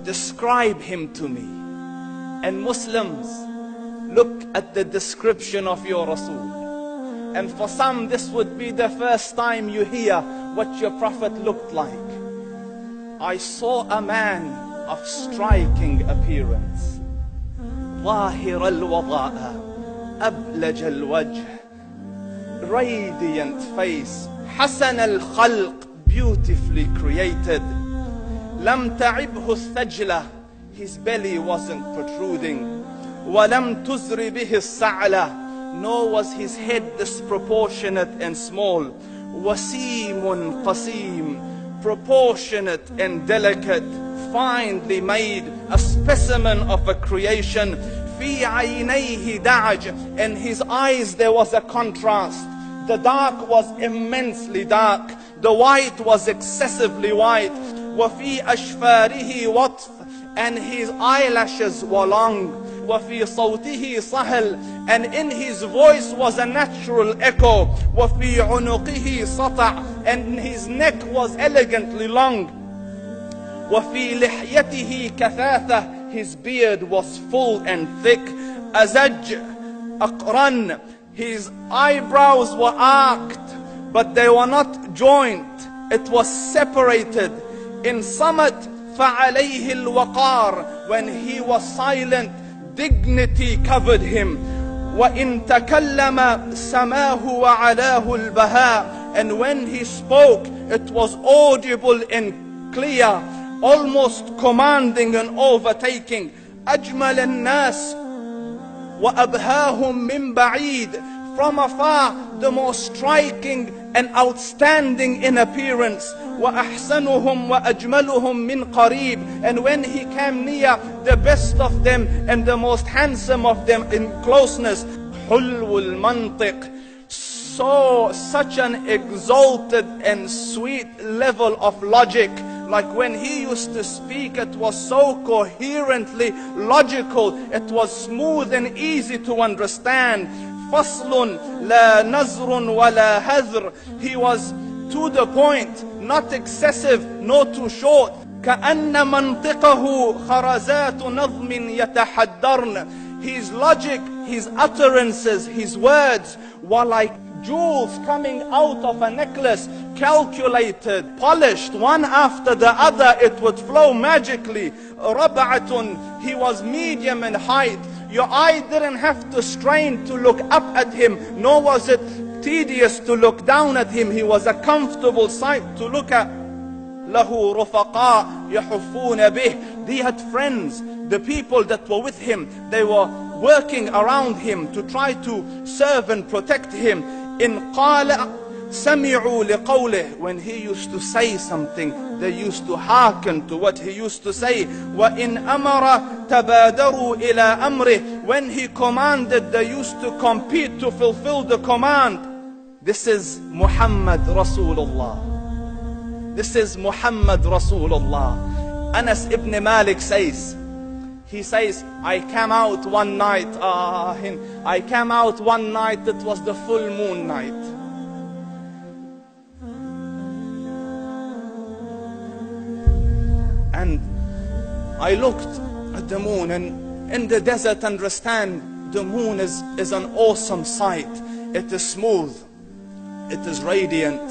describe him to me. And Muslims, look at the description of your Rasul. And for some, this would be the first time you hear what your Prophet looked like. I saw a man of striking appearance. ظاهر الوضاء أبلج الوجه, radiant face, حسن الخلق, beautifully created. لم تعبه الثجلة, his belly wasn't protruding. ولم تزر به السعلة, nor was his head disproportionate and small. وسيم قسيم, proportionate and delicate, finely made, a specimen of a creation. في عينيه دعج, in his eyes there was a contrast. The dark was immensely dark, the white was excessively white. وفي أشفاره وطف, and his eyelashes were long. وفي صوته صهل, and in his voice was a natural echo. وفي عنقه سطع, and his neck was elegantly long. وفي لحيته كثاثة, his beard was full and thick. أزج أقرن, his eyebrows were arched, but they were not joined. It was separated. In summit فعليه الوقار, when he was silent, dignity covered him. وإن تكلم سماه وعلاه البهاء, and when he spoke, it was audible and clear, almost commanding and overtaking. أجمل الناس وأبهاهم من بعيد, from afar the most striking and outstanding in appearance. وأحسنهم وأجملهم من قريب, and when he came near, the best of them and the most handsome of them in closeness. حلو المنطق, such an exalted and sweet level of logic. Like when he used to speak, it was so coherently logical, it was smooth and easy to understand. فصل لا نزر ولا هذر, he was to the point, not excessive nor too short. كأن منطقه خرزات نظم يتحدرن, his logic, his utterances, his words were like jewels coming out of a necklace, calculated, polished, one after the other, it would flow magically. ربعة, he was medium in height. Your eye didn't have to strain to look up at him, nor was it tedious to look down at him. He was a comfortable sight to look at. له رفقاء يحفون به, he had friends, the people that were with him, they were working around him to try to serve and protect him. إن قال سمعوا لقوله, when he used to say something, they used to hearken to what he used to say. وإن أمر تبادروا إلى أمره, when he commanded, they used to compete to fulfill the command. This is Muhammad Rasulullah. This is Muhammad Rasulullah. Anas ibn Malik says, he says, I came out one night, I came out one night, it was the full moon night. And I looked at the moon, and in the desert, understand, the moon is an awesome sight. It is smooth, it is radiant,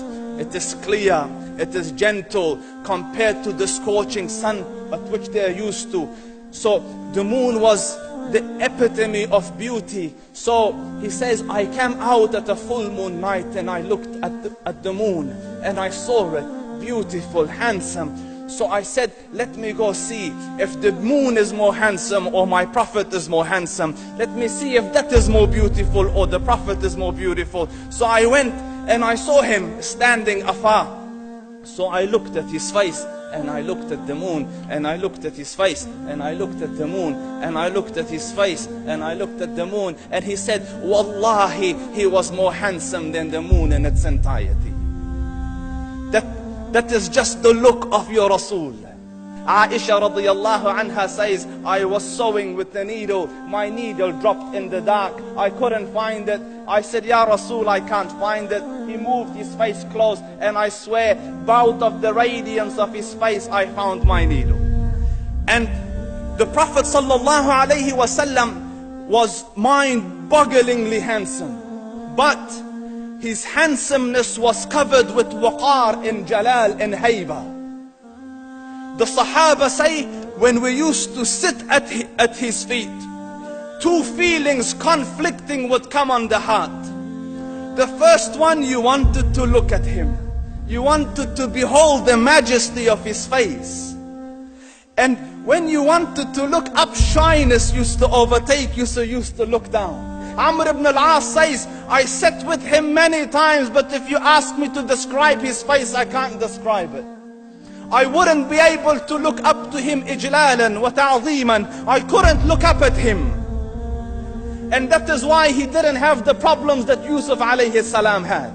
it is clear, it is gentle compared to the scorching sun at which they are used to. So the moon was the epitome of beauty. So he says, I came out at a full moon night and I looked at the moon and I saw it beautiful, handsome. So I said, let me go see if the moon is more handsome or my Prophet is more handsome. Let me see if that is more beautiful or the Prophet is more beautiful. So I went and I saw him standing afar. So I looked at his face and I looked at the moon, and I looked at his face, and I looked at the moon, and I looked at his face, and I looked at the moon, and he said, Wallahi, he was more handsome than the moon in its entirety. That is just the look of your Rasul. Aisha radiyallahu anha says, I was sewing with the needle, my needle dropped in the dark, I couldn't find it. I said, Ya Rasul, I can't find it. He moved his face close, and I swear, out of the radiance of his face, I found my needle. And the Prophet sallallahu alaihi wasallam was mind-bogglingly handsome, but his handsomeness was covered with waqar and jalal and haiba. The Sahaba say, when we used to sit at his feet, two feelings conflicting would come on the heart. The first one, you wanted to look at him. You wanted to behold the majesty of his face. And when you wanted to look up, shyness used to overtake you, so you used to look down. Amr ibn al-As says, I sat with him many times, but if you ask me to describe his face, I can't describe it. I wouldn't be able to look up to him ijlalan wa ta'zeeman. I couldn't look up at him. And that is why he didn't have the problems that Yusuf alayhi salam had.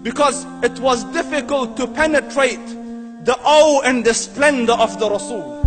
Because it was difficult to penetrate the awe and the splendor of the Rasul.